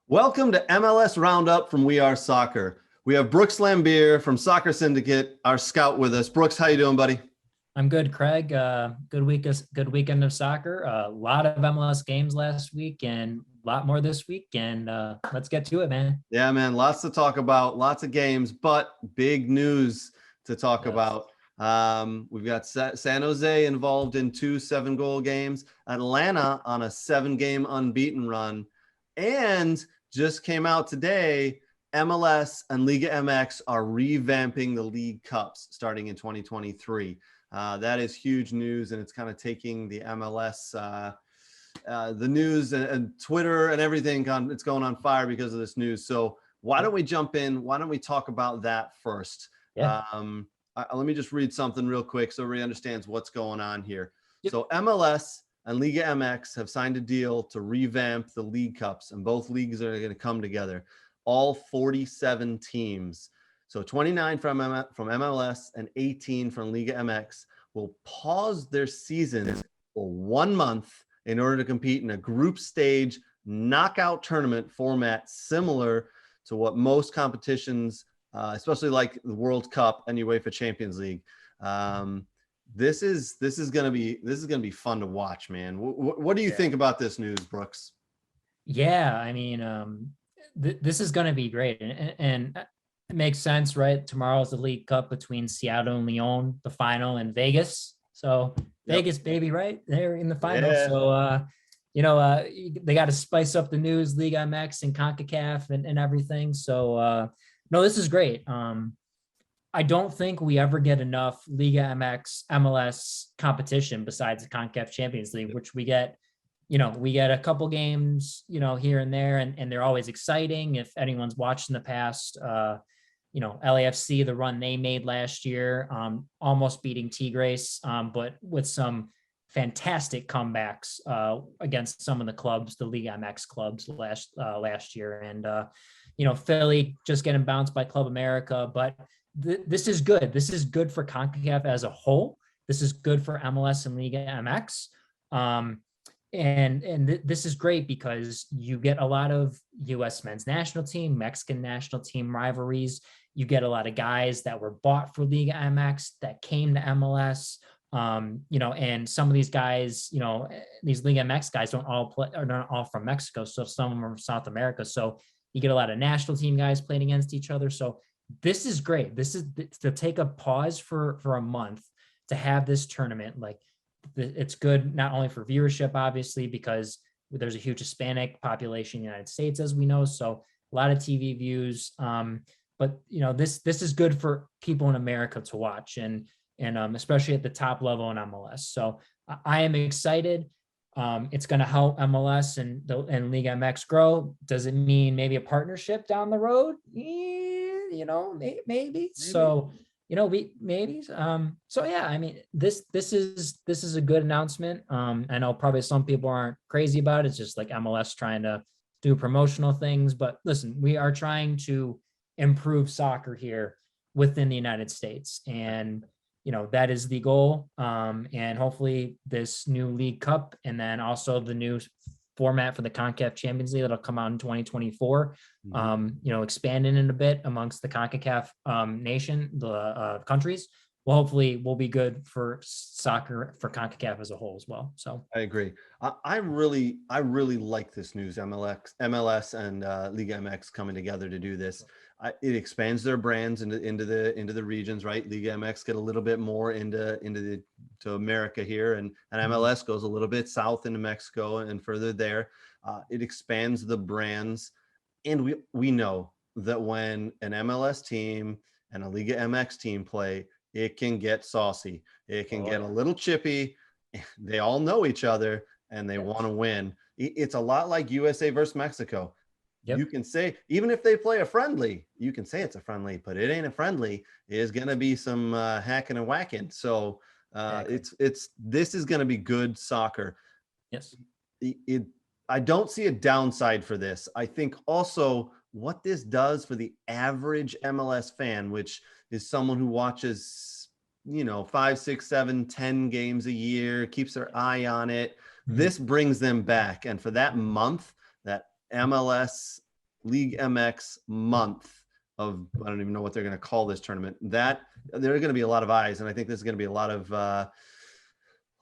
Welcome to MLS Roundup from We Are Soccer. We have Brooks Laimbeer from Soccer Syndicate, our scout, with us. Brooks, how you doing, buddy? I'm good, Craig. Good weekend of soccer. A lot of MLS games last week, and a lot more this week. And let's get to it, man. Yeah, man, lots to talk about, lots of games, but big news to talk Yes. about. We've got San Jose involved in 2 7-goal games, Atlanta on a 7-game unbeaten run, and just came out today, MLS and Liga MX are revamping the League Cups starting in 2023. That is huge news, and it's kind of taking the MLS, the news and Twitter and everything. It's going on fire because of this news. So why don't we jump in? Why don't we talk about that first? Yeah. Let me just read something real quick so everybody understands what's going on here. Yep. So MLS and Liga MX have signed a deal to revamp the League Cups, and both leagues are going to come together. All 47 teams, so 29 from MLS and 18 from Liga MX, will pause their seasons for 1 month in order to compete in a group stage knockout tournament format similar to what most competitions, especially like the World Cup and UEFA Champions League. This is gonna be fun to watch, man. What do you think about this news, Brooks? Yeah, I mean, this is going to be great, and it makes sense, right? Tomorrow's the League Cup between Seattle and Lyon, the final in Vegas. So Vegas, baby, right? They're in the final. Yeah. So they got to spice up the news, Liga MX and CONCACAF and everything. So no, this is great. I don't think we ever get enough Liga MX MLS competition besides the CONCACAF Champions League, which we get. We get a couple games, here and there, and they're always exciting. If anyone's watched in the past, LAFC, the run they made last year, almost beating Tigres, but with some fantastic comebacks against some of the clubs, the Liga MX clubs last year. And, Philly just getting bounced by Club America, but this is good. This is good for CONCACAF as a whole. This is good for MLS and Liga MX. This is great because you get a lot of U.S. men's national team, Mexican national team rivalries. You get a lot of guys that were bought for Liga MX that came to MLS. And some of these guys, these Liga MX guys are not all from Mexico. So some of them are from South America. So you get a lot of national team guys playing against each other. So this is great. This is to take a pause for a month to have this tournament. Like, it's good not only for viewership, obviously, because there's a huge Hispanic population in the United States, as we know. So a lot of TV views. But this is good for people in America to watch, and especially at the top level in MLS. So I am excited. It's going to help MLS and Liga MX grow. Does it mean maybe a partnership down the road? Maybe. So, maybe. So yeah, I mean, this is a good announcement. I know probably some people aren't crazy about it. It's just like MLS trying to do promotional things, but listen, we are trying to improve soccer here within the United States, and that is the goal. And hopefully this new League Cup, and then also the new format for the CONCACAF Champions League that'll come out in 2024, expanding it a bit amongst the CONCACAF nation, the countries, well, hopefully will be good for soccer for CONCACAF as a whole as well. So I agree. I really like this news. MLS and Liga MX coming together to do this. It expands their brands into the regions, right? Liga MX get a little bit more to America here, and MLS goes a little bit south into Mexico and further there. It expands the brands, and we know that when an MLS team and a Liga MX team play, it can get saucy. It can get a little chippy. They all know each other and they want to win. It's a lot like USA versus Mexico. Yep. You can say, even if they play a friendly, you can say it's a friendly, but it ain't a friendly. There's going to be some hacking and whacking. So this is going to be good soccer. Yes. I don't see a downside for this. I think also what this does for the average MLS fan, which is someone who watches, 5, 6, 7, 10 games a year, keeps their eye on it. This brings them back. And for that month that MLS League MX month of, I don't even know what they're going to call this tournament, that there are going to be a lot of eyes. And I think there's going to be a lot of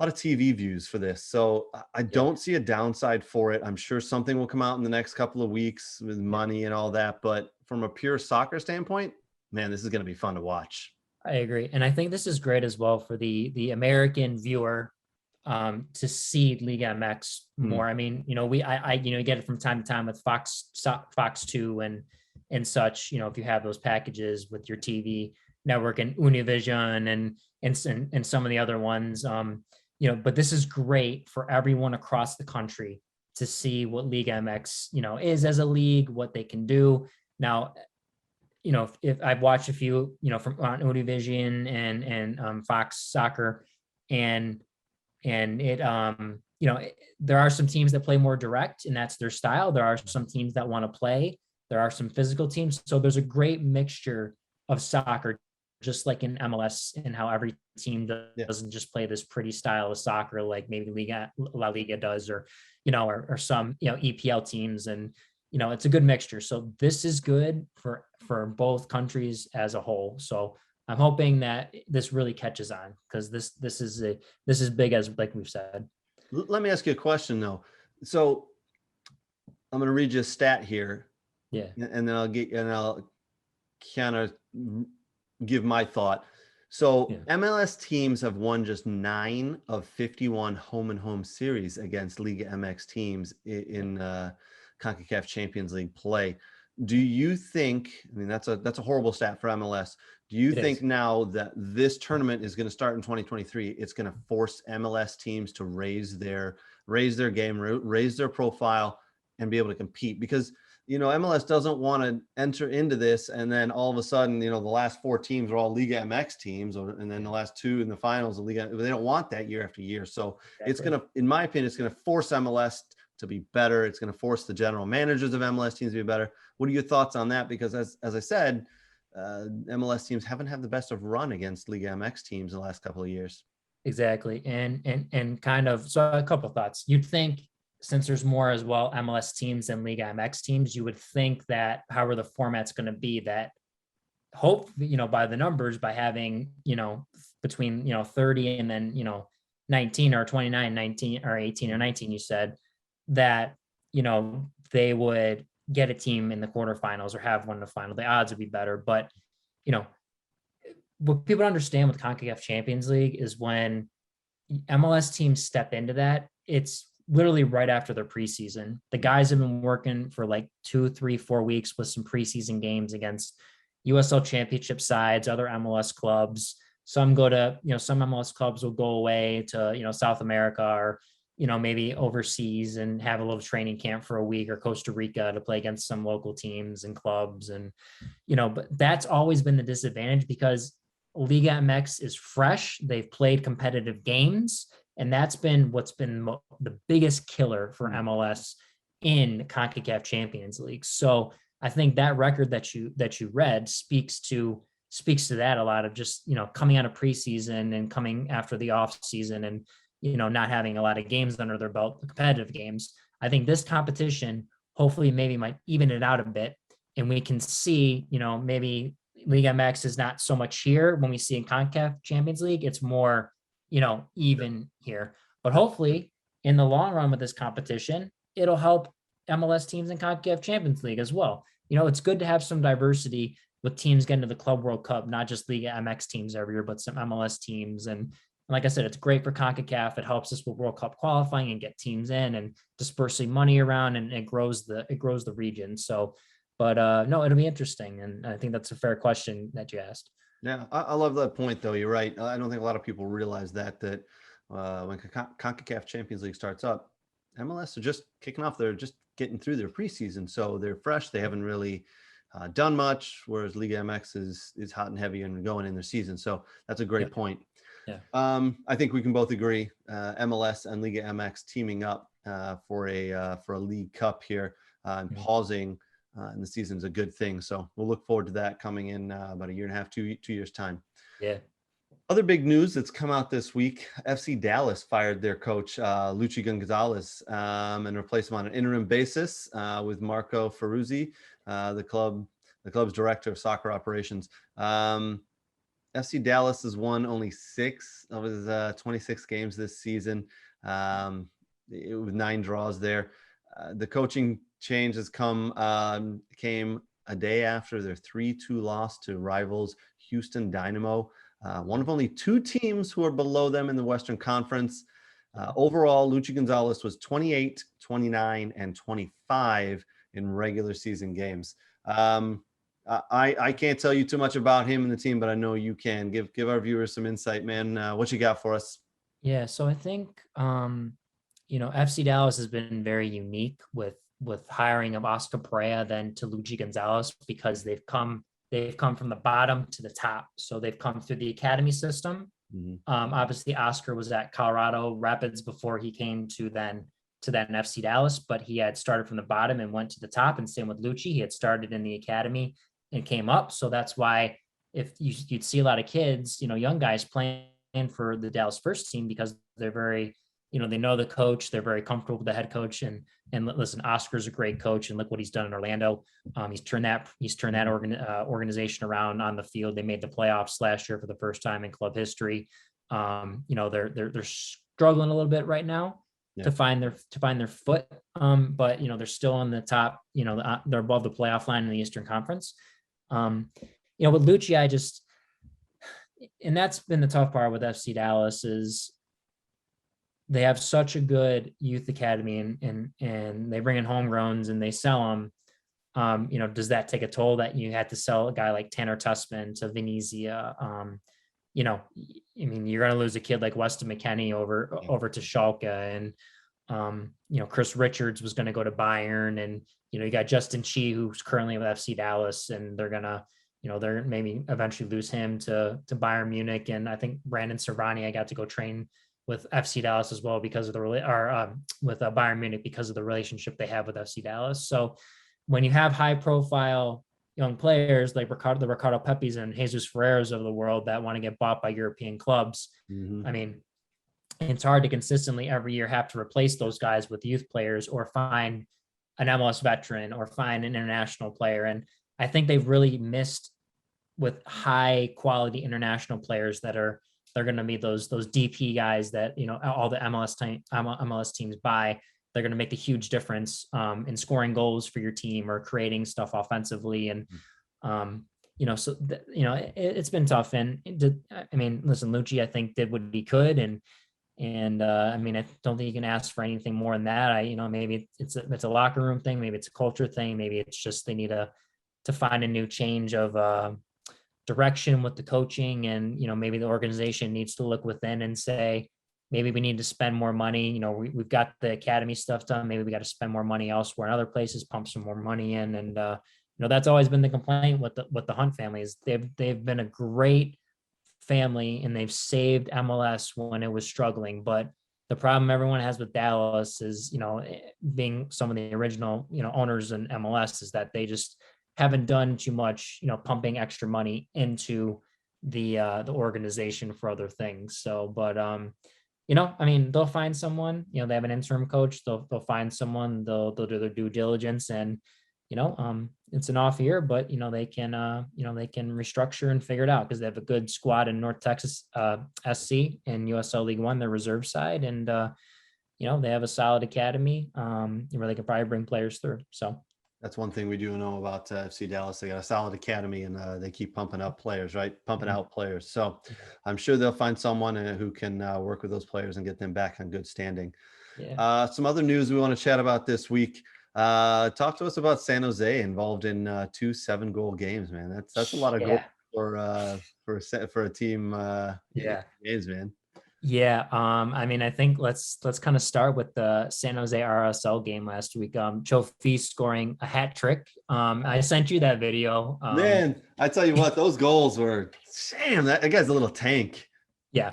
TV views for this. So I don't see a downside for it. I'm sure something will come out in the next couple of weeks with money and all that. But from a pure soccer standpoint, man, this is going to be fun to watch. I agree. And I think this is great as well for the American viewer to see Liga MX more. I mean, you get it from time to time with Fox 2 and such, if you have those packages with your TV network and Univision and some of the other ones, but this is great for everyone across the country to see what Liga MX, is as a league, what they can do. Now, if I've watched a few, from on Univision and Fox Soccer, and it, there are some teams that play more direct, and that's their style. There are some teams that want to play. There are some physical teams. So there's a great mixture of soccer, just like in MLS, and how every team doesn't just play this pretty style of soccer like maybe La Liga does, or some EPL teams, and it's a good mixture. So this is good for both countries as a whole. So I'm hoping that this really catches on, because this is big, as like we've said. Let me ask you a question though. So I'm going to read you a stat here. Yeah. And then I'll kind of give my thought. So MLS teams have won just 9 of 51 home series against Liga MX teams in CONCACAF Champions League play. Do you think, I mean, that's a horrible stat for MLS. Do you think now that this tournament is going to start in 2023, it's going to force MLS teams to raise their game, raise their profile, and be able to compete? Because MLS doesn't want to enter into this and then all of a sudden, the last 4 teams are all Liga MX teams, and then the last 2 in the finals of Liga. They don't want that year after year. So it's going to, in my opinion, it's going to force MLS to be better. It's going to force the general managers of MLS teams to be better. What are your thoughts on that? Because as I said, MLS teams haven't had the best of run against Liga MX teams in the last couple of years. Exactly. And kind of, so a couple of thoughts. You'd think, since there's more as well MLS teams than Liga MX teams, you would think that however the format's going to be, that hope, by the numbers, by having, between, 30 and then, 19 or 29, 19 or 18 or 19, you said that, they would get a team in the quarterfinals or have one in the final. The odds would be better. But, what people understand with CONCACAF Champions League is when MLS teams step into that, it's literally right after their preseason. The guys have been working for like 2, 3, 4 weeks with some preseason games against USL Championship sides, other MLS clubs. Some go to, some MLS clubs will go away to, South America, or, maybe overseas and have a little training camp for a week, or Costa Rica to play against some local teams and clubs. And, but that's always been the disadvantage, because Liga MX is fresh. They've played competitive games. And that's been what's been the biggest killer for MLS in CONCACAF Champions League. So I think that record that you read speaks to that a lot, of just, coming out of preseason and coming after the off season, and, not having a lot of games under their belt, competitive games. I think this competition hopefully maybe might even it out a bit. And we can see, maybe Liga MX is not so much here when we see in CONCACAF Champions League. It's more, even here. But hopefully in the long run with this competition, it'll help MLS teams in CONCACAF Champions League as well. It's good to have some diversity with teams getting to the Club World Cup, not just Liga MX teams every year, but some MLS teams. And like I said, it's great for CONCACAF. It helps us with World Cup qualifying and get teams in and dispersing money around, and it grows the region. So, but no, it'll be interesting. And I think that's a fair question that you asked. Yeah, I love that point, though. You're right. I don't think a lot of people realize that when CONCACAF Champions League starts up, MLS are just kicking off. They're just getting through their preseason, so they're fresh. They haven't really done much, whereas Liga MX is hot and heavy and going in their season. So that's a great point. Yeah. I think we can both agree MLS and Liga MX teaming up for a League Cup here and pausing in the season is a good thing. So we'll look forward to that coming in about a year and a half, 2 years time. Yeah. Other big news that's come out this week: FC Dallas fired their coach, Luchi Gonzalez, and replaced him on an interim basis with Marco Ferruzzi, the club's director of soccer operations. FC Dallas has won only 6 of his 26 games this season, with 9 draws there. The coaching change has came a day after their 3-2 loss to rivals Houston Dynamo, one of only 2 teams who are below them in the Western Conference. Overall, Luchi Gonzalez was 28, 29, and 25 in regular season games. I can't tell you too much about him and the team, but I know you can. Give our viewers some insight, man. What you got for us? Yeah, so I think FC Dallas has been very unique with hiring of Oscar Perea then to Luigi Gonzalez, because they've come from the bottom to the top. So they've come through the academy system. Mhm. Obviously, Oscar was at Colorado Rapids before he came to then FC Dallas, but he had started from the bottom and went to the top. And same with Lucci, he had started in the academy and came up. So that's why if you'd see a lot of kids, young guys playing for the Dallas first team, because they're very, they know the coach, they're very comfortable with the head coach. And listen, Oscar's a great coach, and look what he's done in Orlando. He's turned that organization around on the field. They made the playoffs last year for the first time in club history. They're struggling a little bit right now to find their foot. But they're still on the top. They're above the playoff line in the Eastern Conference. With Lucci, and that's been the tough part with FC Dallas, is they have such a good youth academy, and they bring in homegrowns and they sell them. Does that take a toll that you had to sell a guy like Tanner Tussman to Venezia? You're going to lose a kid like Weston McKennie over to Schalke, and Chris Richards was going to go to Bayern, and you got Justin Chi, who's currently with FC Dallas, and they're gonna they're maybe eventually lose him to Bayern Munich. And I think Brandon Servani, I got to go train with FC Dallas as well because of with Bayern Munich, because of the relationship they have with FC Dallas. So when you have high profile young players like the Ricardo Pepis and Jesus Ferreras of the world that want to get bought by European clubs, it's hard to consistently every year have to replace those guys with youth players, or find an MLS veteran, or find an international player. And I think they've really missed with high quality international players they're going to be those DP guys that all the MLS teams buy. They're going to make a huge difference in scoring goals for your team or creating stuff offensively. And it's been tough. And listen, Lucci, I think, did what he could, and I don't think you can ask for anything more than that. Maybe it's a locker room thing, maybe it's a culture thing, maybe it's just they need to find a new change of direction with the coaching, and maybe the organization needs to look within and say, maybe we need to spend more money. We've got the academy stuff done, maybe we got to spend more money elsewhere in other places, pump some more money in. And that's always been the complaint with the Hunt family, is they've been a great family and they've saved MLS when it was struggling. But the problem everyone has with Dallas is, being some of the original owners in MLS, is that they just haven't done too much, pumping extra money into the organization for other things. So, but they'll find someone. They have an interim coach. They'll find someone. They'll do their due diligence, and it's an off year, but they can restructure and figure it out, because they have a good squad in North Texas SC and USL League One, their reserve side, and they have a solid academy where they can probably bring players through. So. That's one thing we do know about FC Dallas. They got a solid academy, and they keep pumping up players, right? Pumping out players. So I'm sure they'll find someone who can work with those players and get them back on good standing. Yeah. Some other news we want to chat about this week. Talk to us about San Jose, involved in 2 7-goal games, man. That's a lot of goals for a team. Games, man. Yeah. I think let's kind of start with the San Jose RSL game last week. Joe Feast scoring a hat trick. I sent you that video. Man, I tell you what, those goals were, damn, that guy's a little tank. Yeah.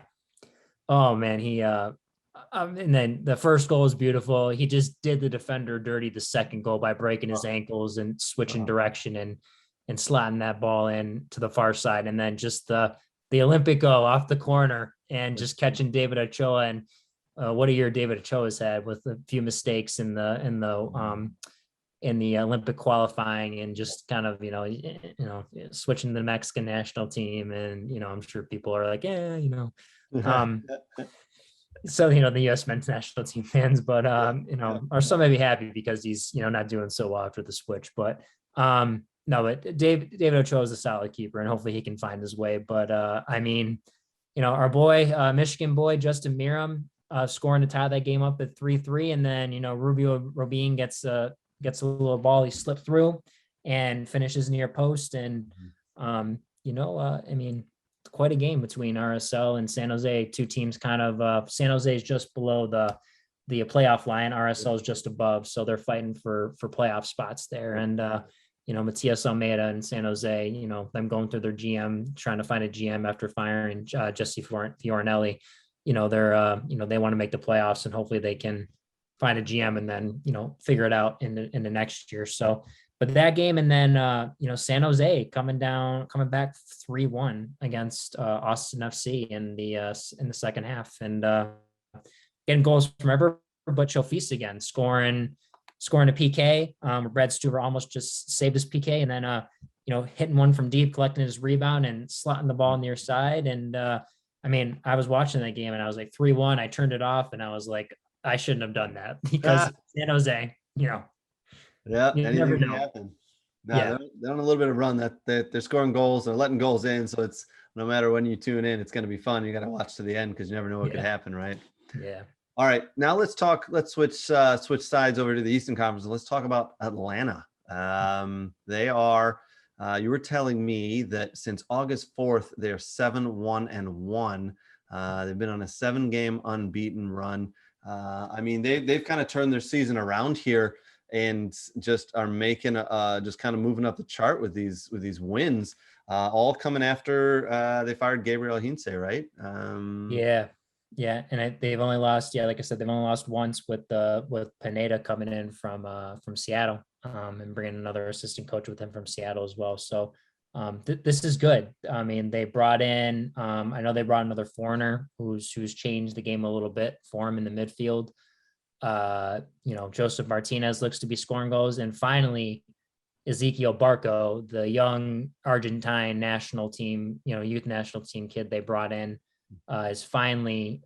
Oh man, he and then the first goal is beautiful. He just did the defender dirty the second goal by breaking his ankles and switching direction and slotting that ball in to the far side. And then just the the Olympico off the corner and just catching David Ochoa. And what a year David Ochoa's had, with a few mistakes in the Olympic qualifying, and just kind of, switching to the Mexican national team. And, I'm sure people are like, yeah, so, the U.S. men's national team fans, but, or some may be happy because he's, not doing so well after the switch. But no, but David Ochoa is a solid keeper, and hopefully he can find his way. But our boy, Michigan boy, Justin Meram, scoring to tie that game up at 3-3. And then, Rubio Robin gets a little ball, he slipped through and finishes near post. And, quite a game between RSL and San Jose. Two teams kind of, San Jose is just below the playoff line. RSL is just above. So they're fighting for playoff spots there. And, Matias Almeida and San Jose, them going through their GM, trying to find a GM after firing Jesse Fiorinelli. They're, they want to make the playoffs, and hopefully they can find a GM and then, figure it out in the next year. So, but that game, and then, San Jose coming back 3-1 against Austin FC in the second half, and getting goals from everywhere but Chofis again, scoring a PK. Brad Stuver almost just saved his PK, and then, hitting one from deep, collecting his rebound and slotting the ball near side. And I was watching that game and I was like 3-1. I turned it off and I was like, I shouldn't have done that, because San Jose, Yeah, you anything never can know. happen. No, they're on a little bit of run, that they're scoring goals, they're letting goals in. So it's, no matter when you tune in, it's going to be fun. You got to watch to the end, because you never know what could happen, right? Yeah. All right, now let's switch sides over to the Eastern Conference, and let's talk about Atlanta. They are, you were telling me that since August 4th, they're 7-1-1. They've been on a 7-game unbeaten run. They've kind of turned their season around here, and just are making just kind of moving up the chart with these wins, all coming after they fired Gabriel Heinze, right? Yeah, and they've only lost. Yeah, like I said, they've only lost once with Pineda coming in from Seattle, and bringing another assistant coach with him from Seattle as well. So this is good. They brought in. I know they brought another foreigner who's changed the game a little bit for him in the midfield. Joseph Martinez looks to be scoring goals, and finally, Ezequiel Barco, the young Argentine national team, youth national team kid they brought in, is finally,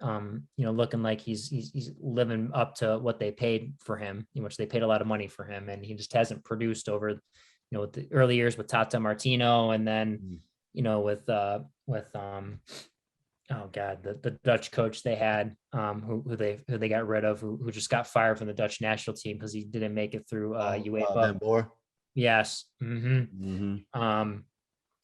looking like he's living up to what they paid for him, which they paid a lot of money for him, and he just hasn't produced over, with the early years with Tata Martino, and then, with oh God, the Dutch coach they had, who they got rid of, who just got fired from the Dutch national team because he didn't make it through UEFA. Yes. Mm-hmm.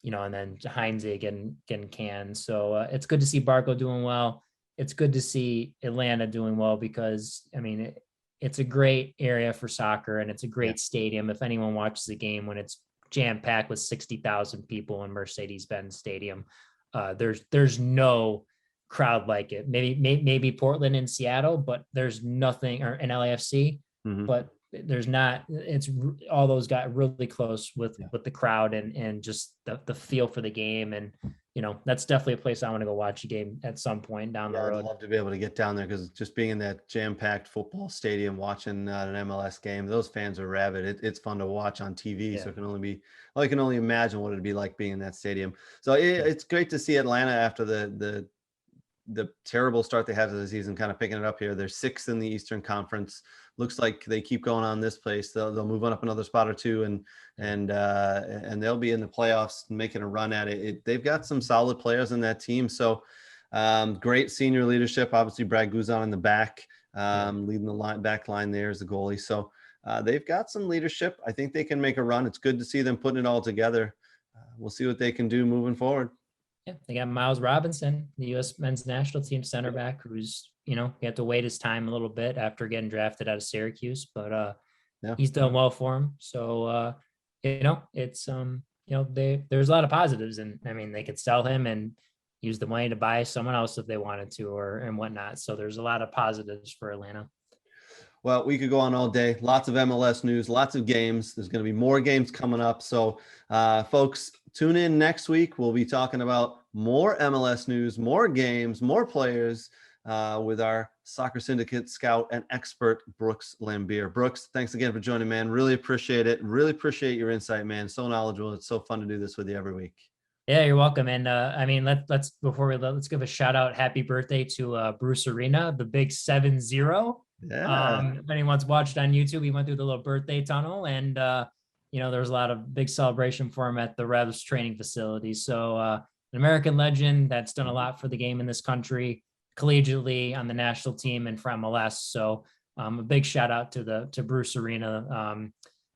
And then Heinze getting canned. So it's good to see Barco doing well. It's good to see Atlanta doing well, because it's a great area for soccer, and it's a great stadium. If anyone watches the game when it's jam packed with 60,000 people in Mercedes-Benz Stadium, there's no crowd like it. Maybe Portland and Seattle, but there's nothing, or in LAFC, but there's not. It's all those got really close with the crowd and just the feel for the game. And that's definitely a place I want to go watch a game at some point down the road. I'd love to be able to get down there, because just being in that jam-packed football stadium, watching an MLS game, those fans are rabid. It's fun to watch on TV. So I can only imagine what it'd be like being in that stadium. So it's great to see Atlanta, after the terrible start they had to the season, kind of picking it up here. They're 6th in the Eastern Conference. Looks like they keep going on this place. They'll move on up another spot or two, and they'll be in the playoffs, making a run at it. They've got some solid players in that team. So great senior leadership. Obviously, Brad Guzan in the back, leading the back line there as the goalie. So they've got some leadership. I think they can make a run. It's good to see them putting it all together. We'll see what they can do moving forward. Yeah, they got Miles Robinson, the U.S. men's national team center back, who's, he had to wait his time a little bit after getting drafted out of Syracuse, but he's done well for him. So, it's, there's a lot of positives, and they could sell him and use the money to buy someone else if they wanted to, and whatnot. So there's a lot of positives for Atlanta. Well, we could go on all day. Lots of MLS news, lots of games. There's going to be more games coming up. So, folks, tune in next week. We'll be talking about more MLS news, more games, more players with our Soccer Syndicate scout and expert, Brooks Laimbeer. Brooks, thanks again for joining, man. Really appreciate it. Really appreciate your insight, man. So knowledgeable. It's so fun to do this with you every week. Yeah, you're welcome. And I mean, let's before let's give a shout out, happy birthday to Bruce Arena, the big 7-0. Yeah. If anyone's watched on YouTube, he went through the little birthday tunnel, and there was a lot of big celebration for him at the Revs training facility. So an American legend that's done a lot for the game in this country, collegiately on the national team and for MLS. So a big shout out to Bruce Arena,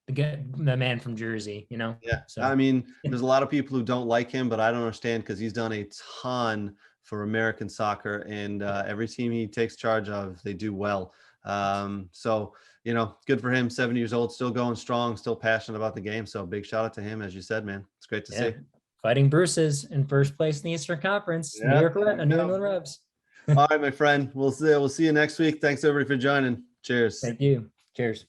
the man from Jersey, Yeah. So I mean, there's a lot of people who don't like him, but I don't understand because he's done a ton for American soccer, and every team he takes charge of, they do well. So, good for him. 70 years old, still going strong, still passionate about the game. So big shout out to him, as you said, man. It's great to see. Fighting Bruce's in first place in the Eastern Conference. Yeah, New England Revs. All right, my friend. We'll see you next week. Thanks everybody for joining. Cheers. Thank you. Cheers.